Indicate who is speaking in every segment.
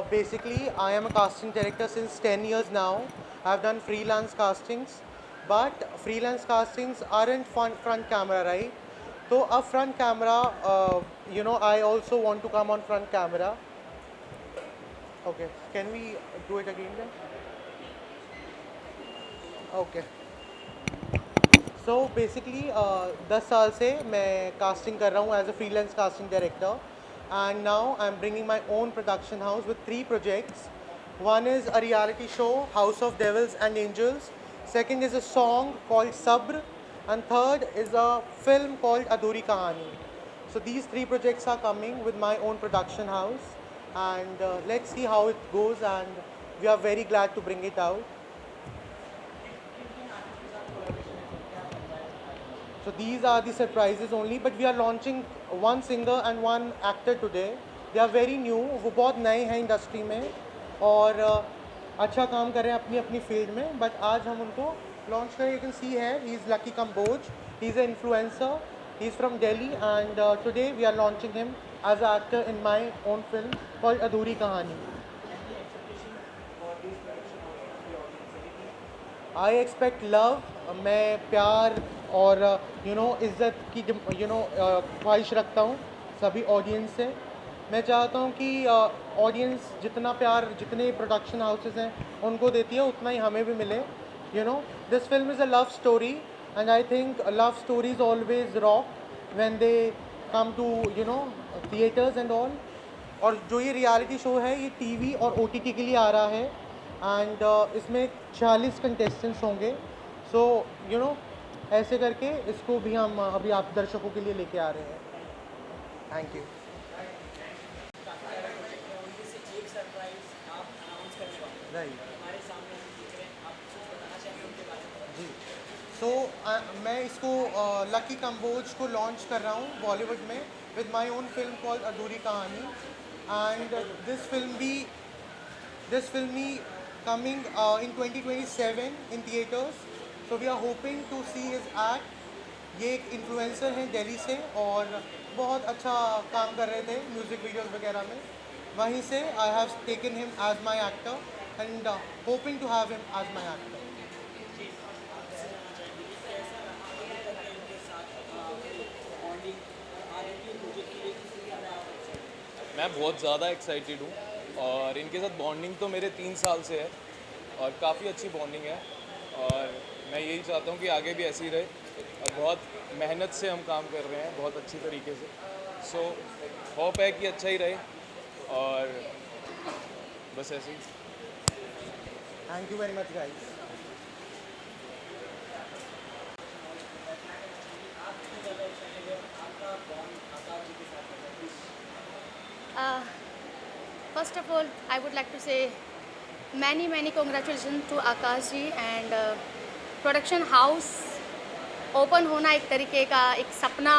Speaker 1: Basically, I am a casting director since 10 years now. I've done freelance castings, but freelance castings aren't front camera, right? So a front camera, I also want to come on front camera. Okay, can we do it again then? Okay. So basically 10 साल से मैं casting कर रहा हूँ as a freelance casting director and now I am bringing my own production house with 3 projects. One is a reality show, House of Devils and Angels. Second is a song called Sabr. And third is a film called Adhuri Kahani. So these 3 projects are coming with my own production house. And let's see how it goes, and we are very glad to bring it out. So these are the surprises only, but we are launching one singer and one actor today. They are very new, वो बहुत नए हैं industry में और अच्छा काम कर रहे हैं अपनी अपनी फील्ड में. बट आज हम उनको लॉन्च करें. यू कैन सी है he is Lucky Kamboj. He is an influencer. He is from Delhi, and today we are launching him as an actor in my own film called Adhuri Kahani. I expect love. मैं प्यार और इज़्ज़त की ख्वाहिश रखता हूँ सभी ऑडियंस से. मैं चाहता हूँ कि ऑडियंस जितना प्यार जितने प्रोडक्शन हाउसेस हैं उनको देती है उतना ही हमें भी मिले. This film is a love story, and I think love stories always rock when they come to theatres and all. और जो ये रियलिटी शो है ये टीवी और ओटीटी के लिए आ रहा है. एंड इसमें 40 कंटेस्टेंट्स होंगे. सो ऐसे करके इसको भी हम अभी आप दर्शकों के लिए लेके आ रहे हैं. Thank you. राइट. जी. सो मैं इसको लकी कंबोज को लॉन्च कर रहा हूँ बॉलीवुड में with my own film called अधूरी कहानी. And this film be coming in 2027 in theaters. So we are hoping to see his act. ये एक इन्फ्लुएंसर हैं दिल्ली से और बहुत अच्छा काम कर रहे थे म्यूज़िक वीडियोस वगैरह में. वहीं से I have taken him as my actor and hoping to have him as my actor.
Speaker 2: मैं बहुत ज़्यादा एक्साइटेड हूँ और इनके साथ बॉन्डिंग तो मेरे 3 साल से है और काफ़ी अच्छी बॉन्डिंग है. और मैं यही चाहता हूँ कि आगे भी ऐसी रहे. और बहुत मेहनत से हम काम कर रहे हैं बहुत अच्छी तरीके से. सो होप है कि अच्छा ही रहे और बस ऐसे ही.
Speaker 1: Thank you very much guys.
Speaker 3: First of all, I would like to say many congratulations to Akash ji and production house open होना एक तरीके का एक सपना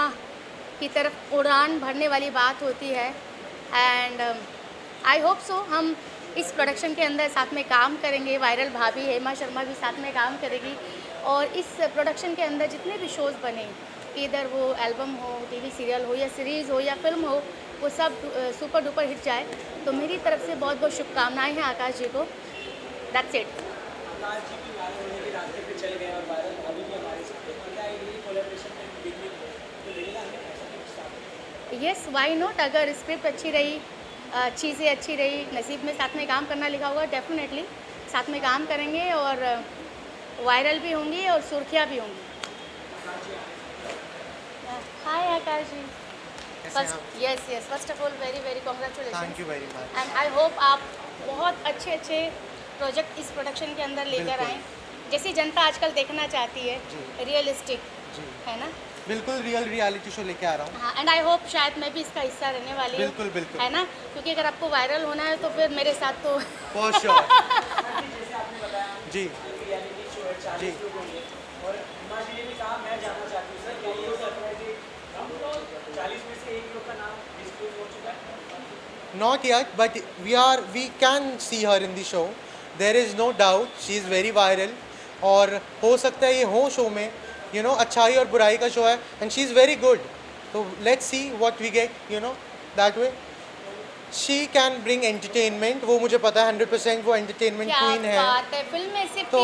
Speaker 3: की तरफ उड़ान भरने वाली बात होती है. एंड आई होप सो हम इस प्रोडक्शन के अंदर साथ में काम करेंगे. वायरल भाभी हेमा शर्मा भी साथ में काम करेगी और इस प्रोडक्शन के अंदर जितने भी शोज़ बने, इधर वो एल्बम हो, टीवी सीरियल हो या सीरीज़ हो या फिल्म हो, वो सब सुपर डुपर हिट जाए. तो मेरी तरफ से बहुत बहुत शुभकामनाएं हैं आकाश जी को. That's it. Yes, why not. अगर स्क्रिप्ट अच्छी रही, चीज़ें अच्छी रही, नसीब में साथ में काम करना लिखा होगा, डेफिनेटली साथ में काम करेंगे और वायरल भी होंगी और सुर्खियाँ भी होंगी. Hi Akash ji. First of all very congratulation.
Speaker 1: Thank you very much.
Speaker 3: And I hope आप बहुत अच्छे प्रोजेक्ट इस प्रोडक्शन के अंदर लेकर आएँ, जैसी जनता आजकल देखना चाहती है. रियलिस्टिक है ना.
Speaker 1: बिल्कुल रियल रियलिटी शो लेके आ रहा हूँ.
Speaker 3: हाँ, एंड आई होप शायद मैं भी इसका हिस्सा रहने वाली हूँ.
Speaker 1: बिल्कुल
Speaker 3: है ना, क्योंकि अगर आपको वायरल होना है तो फिर मेरे साथ तो
Speaker 1: फॉर श्योर. जी जी. Not yet, but we can see her in the show. There is no doubt she is very viral. और हो सकता है ये हो शो में अच्छाई और बुराई का शो है and she is very good. तो let's see what we get that way. She can bring entertainment, वो मुझे पता है 100% वो एंटरटेनमेंट
Speaker 3: क्या
Speaker 1: क्वीन है।
Speaker 3: बात है, फिल्म में सिर्फ
Speaker 1: तो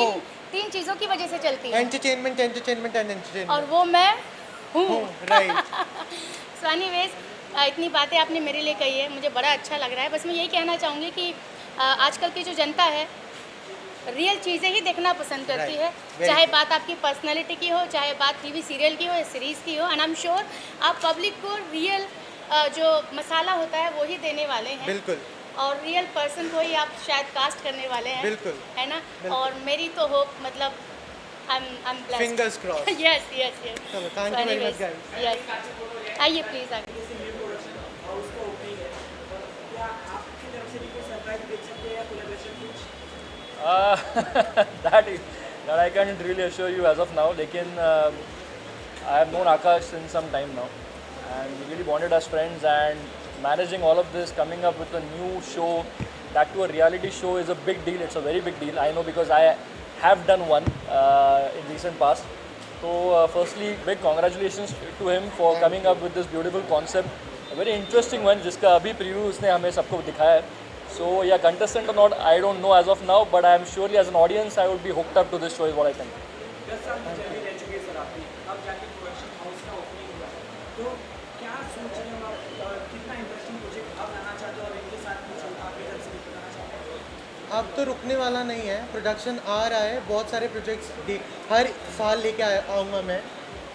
Speaker 3: तीन चीज़ों की वजह से चलती है
Speaker 1: एंटरटेनमेंट एंटरटेनमेंट एंड
Speaker 3: और
Speaker 1: एंटरटेनमेंट।
Speaker 3: वो मैं हूँ।
Speaker 1: राइट।
Speaker 3: सो एनीवेज, इतनी बातें आपने मेरे लिए कही है, मुझे बड़ा अच्छा लग रहा है। बस मैं यही कहना चाहूँगी कि आजकल की जो जनता है रियल चीज़ें ही देखना पसंद करती
Speaker 1: Right.
Speaker 3: है,
Speaker 1: Very
Speaker 3: चाहे
Speaker 1: true.
Speaker 3: बात आपकी पर्सनैलिटी की हो, चाहे बात टीवी सीरियल की हो या सीरीज़ की हो। एंड आई एम श्योर आप पब्लिक को रियल जो मसाला होता है वो ही देने वाले हैं
Speaker 1: बिल्कुल
Speaker 3: और रियल पर्सन को ही आप शायद कास्ट करने वाले हैं,
Speaker 1: बिल्कुल
Speaker 3: है ना।
Speaker 1: बिल्कुल।
Speaker 3: और मेरी तो होप मतलब I am blessed.
Speaker 1: Fingers cross.
Speaker 3: Yes yes yes.
Speaker 1: चलो, thank you very much guys.
Speaker 3: Yes, आइए प्लीज़ आइए।
Speaker 4: Uh, that is, that I can't really assure you as of now. लेकिन I have known Akash since some time now, and we really bonded as friends. And managing all of this, coming up with a new show, that to a reality show, is a big deal. It's a very big deal. I know because I have done one in recent past. So, firstly, big congratulations to him for coming up with this beautiful concept. A very interesting one, जिसका अभी preview उसने हमें सबको दिखाया है. So, yeah, contestant or not, I don't know as of now, but I am surely as an audience, I would be hooked up to this show, is what I think.
Speaker 5: 10 साल की journey रह चुकी है sir आपकी, अब जाके production house का opening हुआ है, तो क्या सोच रहे हो आप और कितना इंटरेस्टिंग प्रोजेक्ट आप लाना चाहते हो और इनके साथ कुछ आपकी तरफ से बताना चाहते हो?
Speaker 1: अब तो रुकने वाला नहीं है, प्रोडक्शन आ रहा है, बहुत सारे प्रोजेक्ट्स हर साल लेके आऊँगा मैं,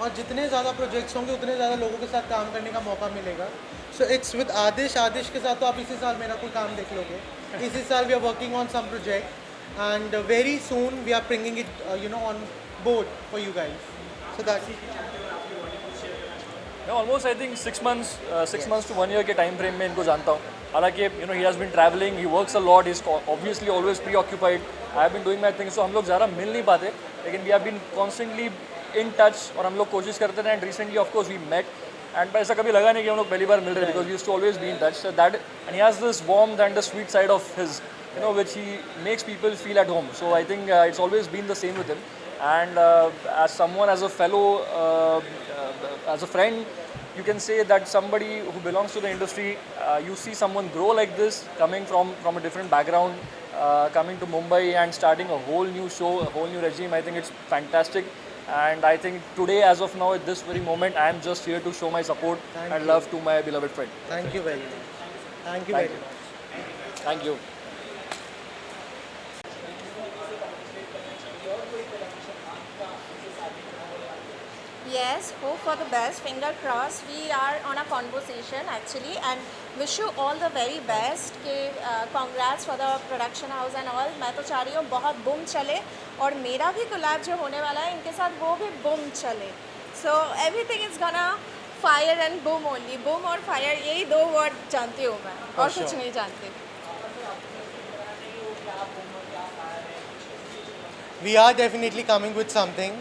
Speaker 1: और जितने ज़्यादा प्रोजेक्ट्स होंगे उतने ज़्यादा लोगों के साथ काम करने का मौका मिलेगा। सो इट्स विद आदिश के साथ तो आप इसी साल मेरा कोई काम देख लोगे। इसी साल we are working on some project and very soon we are bringing it on board for you guys. So that
Speaker 4: मैं almost I think 6 months to 1 year के टाइम फ्रेम में इनको जानता हूँ। हालांकि he has been travelling, he works a lot, is obviously always preoccupied. I have been doing my things, so हम लोग ज़्यादा मिल नहीं पाते, लेकिन we have been constantly in touch और हम लोग कोशिश करते रहे। And recently of course we met, and ऐसा कभी लगा नहीं कि हम लोग पहली बार मिल रहे, because we used to always be in touch. So that and he has this warmth and the sweet side of his, which he makes people feel at home. So I think it's always been the same with him. And as someone, as a fellow, as a friend, you can say that somebody who belongs to the industry, you see someone grow like this, coming from a different background, coming to Mumbai and starting a whole new show, a whole new regime. I think it's fantastic. And I think today, as of now, at this very moment, I am just here to show my support
Speaker 1: Thank
Speaker 4: and
Speaker 1: you.
Speaker 4: love to my beloved friend.
Speaker 1: Thank you very much. Thank you
Speaker 4: Thank
Speaker 1: very
Speaker 4: you.
Speaker 1: Much.
Speaker 4: Thank you.
Speaker 6: Yes, hope for the best. Finger crossed. We are on a conversation actually, and wish you all the very best. कि congrats for the production house and all. मैं तो चाह रही हूँ बहुत boom चले और मेरा भी कोलैब जो होने वाला है इनके साथ वो भी बूम चले. So everything is gonna fire and boom only. Boom और fire यही दो word जानती हूँ मैं और
Speaker 1: For
Speaker 6: कुछ
Speaker 1: sure.
Speaker 6: नहीं जानती.
Speaker 1: We are definitely coming with something,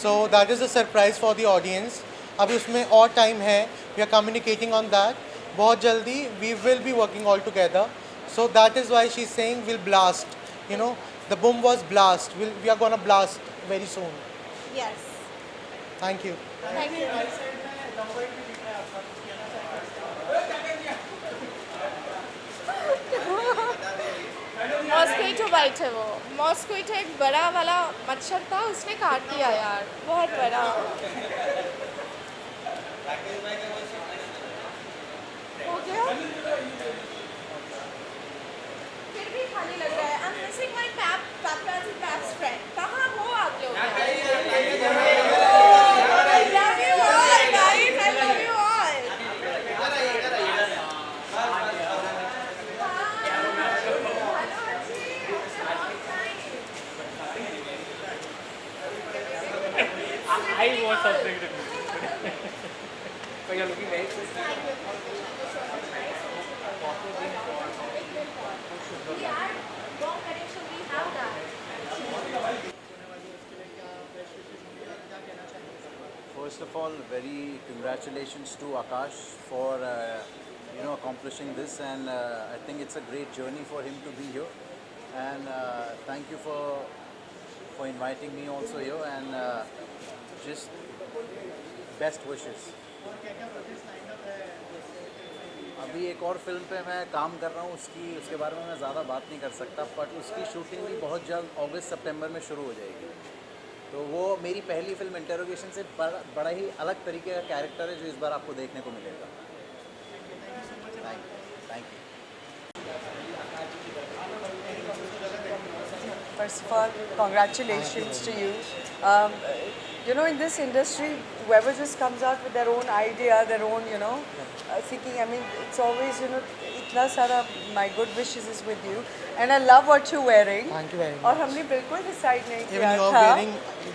Speaker 1: so that is a surprise for the audience. अभी उसमें और टाइम है, we are communicating on that. बहुत जल्दी we will be working all together. So that is why she's saying we'll blast. The boom was blast. We are gonna blast very soon.
Speaker 6: Yes.
Speaker 1: Thank you.
Speaker 6: Thank you. Mosquito bite है वो. Mosquito एक बड़ा वाला मच्छर था, उसने काट दिया यार, बहुत बड़ा. हो गया? फिर भी खाली लग रहा है. I'm missing my paparazzi best friend. कहाँ हो आप लोग? I love you all, guys. I love you all.
Speaker 4: I want something to do.
Speaker 5: But you're looking very good.
Speaker 6: We are bomb connection. We have that.
Speaker 7: First of all, very congratulations to Akash for accomplishing this, and I think it's a great journey for him to be here. And thank you for inviting me also here, and just best wishes. अभी एक और film पे मैं काम कर रहा हूँ, उसके बारे में मैं ज़्यादा बात नहीं कर सकता, बट उसकी शूटिंग भी बहुत जल्द अगस्त सितंबर में शुरू हो जाएगी। तो वो मेरी पहली फिल्म इंटरोगेशन से बड़ा ही अलग तरीके का कैरेक्टर है जो इस बार आपको देखने को मिलेगा। Thank you.
Speaker 8: First of all, congratulations to you. You know, in this industry, whoever just comes out with their own idea, their own, thinking, I mean, it's always, itna sara, my good wishes is with you. And I love what you're wearing.
Speaker 1: Thank you very
Speaker 8: और
Speaker 1: much.
Speaker 8: हमने बिल्कुल decide नहीं
Speaker 1: Even
Speaker 8: किया
Speaker 1: you are
Speaker 8: था.
Speaker 1: wearing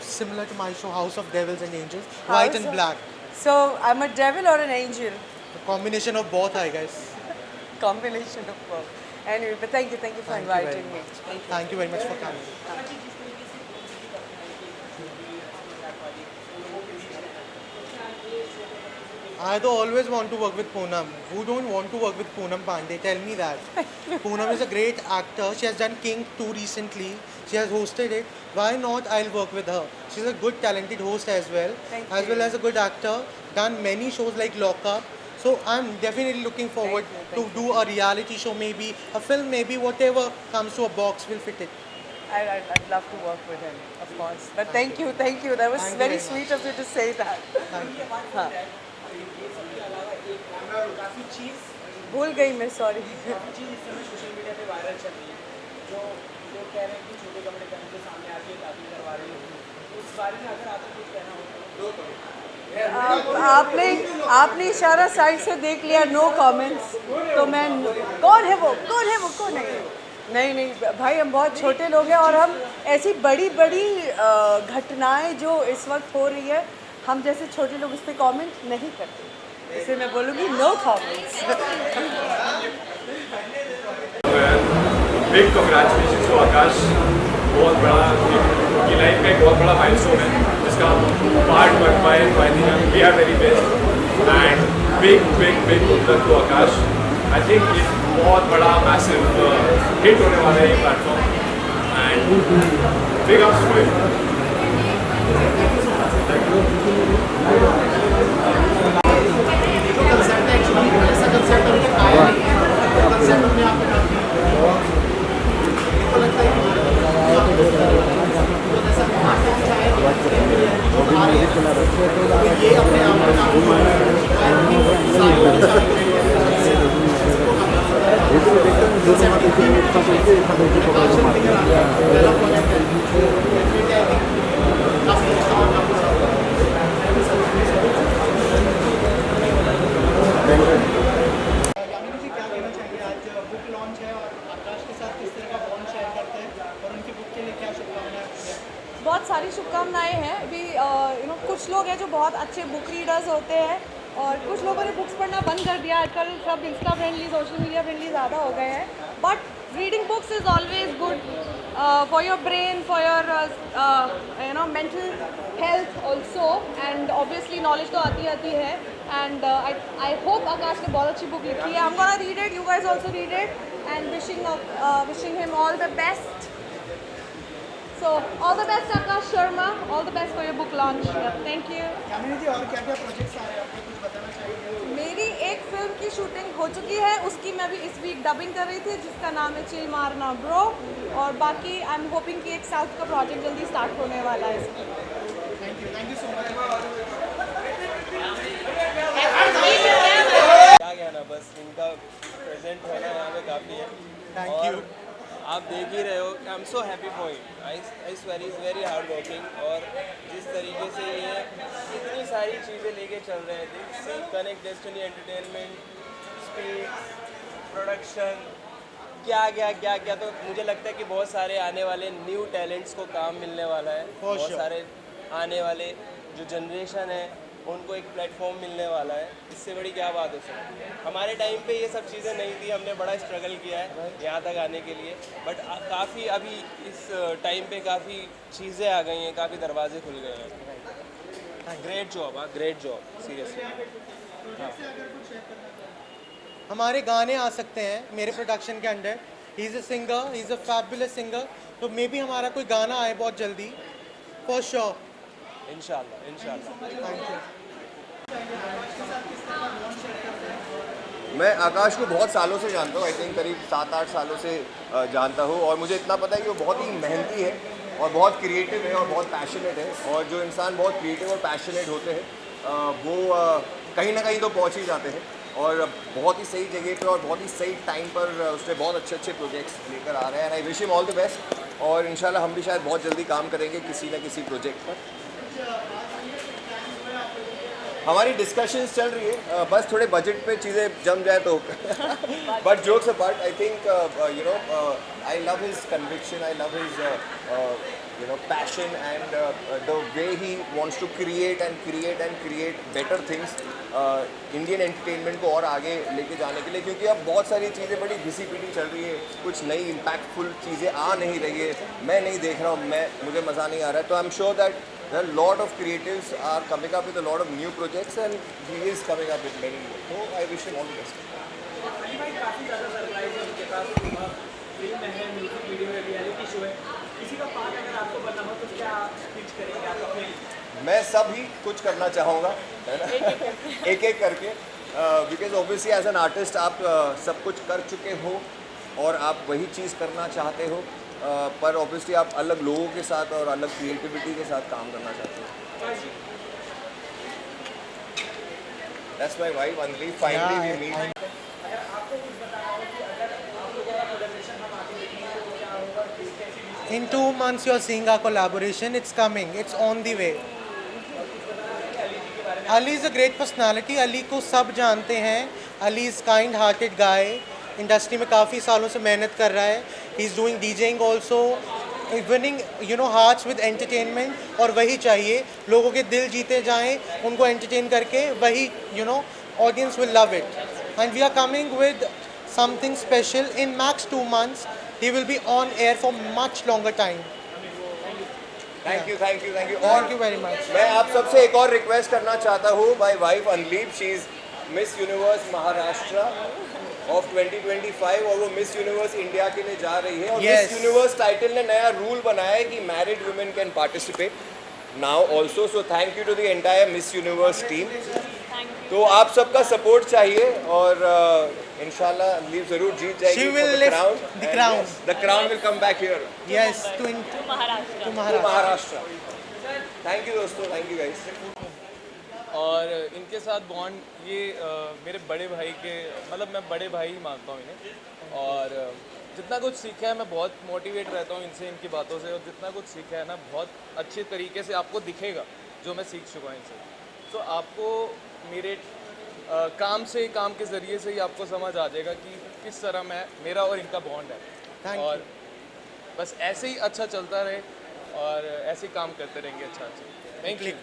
Speaker 1: similar to my show, House of Devils and Angels, white and black.
Speaker 8: So, I'm a devil or an angel?
Speaker 1: A combination of both, I guess.
Speaker 8: Combination of both. Anyway, but thank you for
Speaker 1: Thank you very
Speaker 8: inviting me.
Speaker 1: much. Thank you very much for coming. I do always want to work with Poonam. Who don't want to work with Poonam Pandey? Tell me that. Poonam is a great actor. She has done King 2 recently. She has hosted it. Why not? I'll work with her. She's a good, talented host as well.
Speaker 8: Thank
Speaker 1: as
Speaker 8: you.
Speaker 1: well as a good actor. Done many shows like Lock Up. So I'm definitely looking forward to do a reality show, maybe a film, maybe whatever comes to a box will fit it.
Speaker 8: I'd love to work with him, of course. But thank you. That was
Speaker 1: Thank you
Speaker 8: very
Speaker 1: very
Speaker 8: sweet of you to say that.
Speaker 1: Thank you.
Speaker 8: हाँ.
Speaker 5: काफ़ी चीज़
Speaker 8: भूल गई मैं, sorry.
Speaker 5: काफ़ी चीज़ इस समय social media पे viral चल रही है, जो लोग कह रहे हैं कि छोटे कपड़े पहन के सामने आके दाखिल करवा रहे हैं। उस बारे में अगर आपको कुछ कहना हो
Speaker 8: आपने इशारा साइड से देख लिया, नो कमेंट्स. तो मैं कौन है वो कौन है? नहीं भाई, हम बहुत छोटे लोग हैं और हम ऐसी बड़ी घटनाएं जो इस वक्त हो रही है, हम जैसे छोटे लोग इस पर कमेंट नहीं करते. इसलिए मैं बोलूँगी no comments.
Speaker 9: Big congratulation to Akash. बहुत बड़ा की लाइफ का एक बहुत बड़ा माइलस्टोन है जिसका पार्ट बन पाए, तो I think we are very best and big good luck to Akash. I think ये बहुत बड़ा मैसिव हिट होने वाला है ये platform and big ups to it.
Speaker 5: Yamini ji क्या कहना चाहेंगे? आज बुक लॉन्च है और आकाश के साथ किस तरह का बॉन्ड शेयर करते हैं और उनकी बुक के लिए क्या शुभकामनाएं?
Speaker 8: बहुत सारी शुभकामनाएं हैं. अभी कुछ लोग हैं जो बहुत अच्छे बुक रीडर्स होते हैं और कुछ लोगों ने बुक्स पढ़ना बंद कर दिया. आजकल सब Insta friendly, social media friendly ज़्यादा हो गए हैं. But reading books is always good for your brain, for your mental health also. And obviously knowledge तो आती है. एंड आई होप आकाश ने बहुत अच्छी बुक लिखी है. I am gonna read it, you guys also read it and wishing him all the best. So, all the best Akash Sharma, all the best for your book launch. Thank you.
Speaker 5: Yamini ji और क्या projects आ रहे हैं आपको कुछ बताना चाहिए?
Speaker 8: मेरी एक फिल्म की शूटिंग हो चुकी है, उसकी मैं भी इस वीक डबिंग कर रही थी जिसका नाम है चिल मारना ब्रो. और बाकी आई एम होपिंग कि एक साउथ का प्रोजेक्ट जल्दी स्टार्ट होने वाला है इसकी.
Speaker 5: Thank you so much.
Speaker 2: क्या कहना, बस इनका प्रेजेंट होना यहाँ पे काफ़ी है.
Speaker 1: Thank
Speaker 2: और
Speaker 1: you.
Speaker 2: आप देख ही रहे हो. I am so happy for him. I swear is very hard working. और जिस तरीके से ये इतनी सारी चीज़ें लेके चल रहे हैं, connect destiny entertainment, speed, production, क्या तो मुझे लगता है कि बहुत सारे आने वाले न्यू टैलेंट्स को काम मिलने वाला है. बहुत सारे आने वाले जो जनरेशन है उनको एक प्लेटफॉर्म मिलने वाला है. इससे बड़ी क्या बात हो सकती है? हमारे टाइम पे ये सब चीज़ें नहीं थी. हमने बड़ा स्ट्रगल किया है यहाँ तक आने के लिए. बट काफ़ी अभी इस टाइम पे काफ़ी चीज़ें आ गई हैं, काफ़ी दरवाजे खुल गए हैं. Great job, great job, seriously.
Speaker 1: हमारे गाने आ सकते हैं मेरे प्रोडक्शन के under. He is a singer, he is a fabulous singer. तो मे बी हमारा कोई गाना आए बहुत जल्दी, फॉर श्योर.
Speaker 2: इंशाल्लाह.
Speaker 1: Thank you.
Speaker 10: मैं आकाश को बहुत सालों से जानता हूँ, आई थिंक करीब 7-8 सालों से जानता हूँ, और मुझे इतना पता है कि वो बहुत ही मेहनती है और बहुत क्रिएटिव है और बहुत पैशनेट है। और जो इंसान बहुत क्रिएटिव और पैशनेट होते हैं वो कहीं ना कहीं तो पहुँच ही जाते हैं, और बहुत ही सही जगह पे और बहुत ही सही टाइम पर उसने बहुत अच्छे अच्छे प्रोजेक्ट्स लेकर आ रहे हैं। I wish him all the best, और इंशाल्लाह हम भी शायद बहुत जल्दी काम करेंगे किसी न किसी प्रोजेक्ट पर। हमारी डिस्कशंस चल रही है, बस थोड़े बजट पे चीज़ें जम जाए तो but jokes apart, I think you know I love his conviction, I love his you know passion and the way he wants to create better things Indian entertainment को और आगे लेके जाने के लिए, क्योंकि अब बहुत सारी चीज़ें बड़ी घिसी पिटी चल रही है, कुछ नई इम्पैक्टफुल चीज़ें आ नहीं रही है, मैं नहीं देख रहा हूँ, मुझे मज़ा नहीं आ रहा है। तो I am sure that there are a lot of creatives are coming up with a lot of new projects and he is coming up with many more. So I wish him all the best.
Speaker 5: Ali भाई काफ़ी ज़्यादा surprise है उनके पास, film है, music video है, reality show है, किसी का पार्ट अगर आपको बनना हो तो क्या पिच करेंगे आप अपने लिए?
Speaker 10: मैं सभी कुछ करना चाहूँगा, है ना, एक एक करके, because obviously as an artist आप सब कुछ कर चुके हो और आप वही चीज़ करना चाहते हो, पर ऑब्वियसली आप अलग लोगों के साथ और अलग क्रिएटिविटी के साथ काम करना चाहते हो। That's my wife Anjali. Finally we meet.
Speaker 5: अगर आपको कुछ बताना हो कि अगर आप लोगों का कोलैबोरेशन हम आगे देखेंगे तो क्या होगा, कैसी
Speaker 1: In 2 months you're seeing our collaboration. It's coming. It's on the way. Ali is a great personality. Ali को सब जानते हैं. Ali is kind-hearted guy. Industry में काफ़ी सालों से मेहनत कर रहा है. He is doing DJing also, winning you know hearts with entertainment, और वही चाहिए, लोगों के दिल जीते जाएं, उनको एंटरटेन करके, वही you know audience will love it. And we are coming with something special in max 2 months. He will be on air for much longer time.
Speaker 10: Thank you
Speaker 1: thank you very much.
Speaker 10: मैं आप सबसे एक और request करना चाहता हूँ. My wife अनलीप, she is Miss Universe Maharashtra of 2025 और वो मिस यूनिवर्स इंडिया के लिए जा रही है, और मिस यूनिवर्स टाइटल ने नया रूल बनाया है कि married women can participate now also. So thank you to the entire Miss Universe team. तो आप सबका सपोर्ट चाहिए, और इंशाल्लाह अनलीप जरूर जीत जाएगी. The crown will come back here.
Speaker 1: Yes, to
Speaker 10: Maharashtra. Thank you दोस्तों, थैंक यू गाइस.
Speaker 2: और इनके साथ बॉन्ड ये मेरे बड़े भाई के, मतलब मैं बड़े भाई ही मानता हूँ इन्हें, और जितना कुछ सीखा है मैं बहुत मोटिवेट रहता हूँ इनसे, इनकी बातों से, और जितना कुछ सीखा है ना बहुत अच्छे तरीके से आपको दिखेगा जो मैं सीख चुका हूँ इनसे. तो आपको मेरे काम के ज़रिए से ही आपको समझ आ जाएगा कि किस तरह मेरा और इनका बॉन्ड है, और बस ऐसे ही अच्छा चलता रहे और ऐसे ही काम करते रहेंगे अच्छा. Thank you.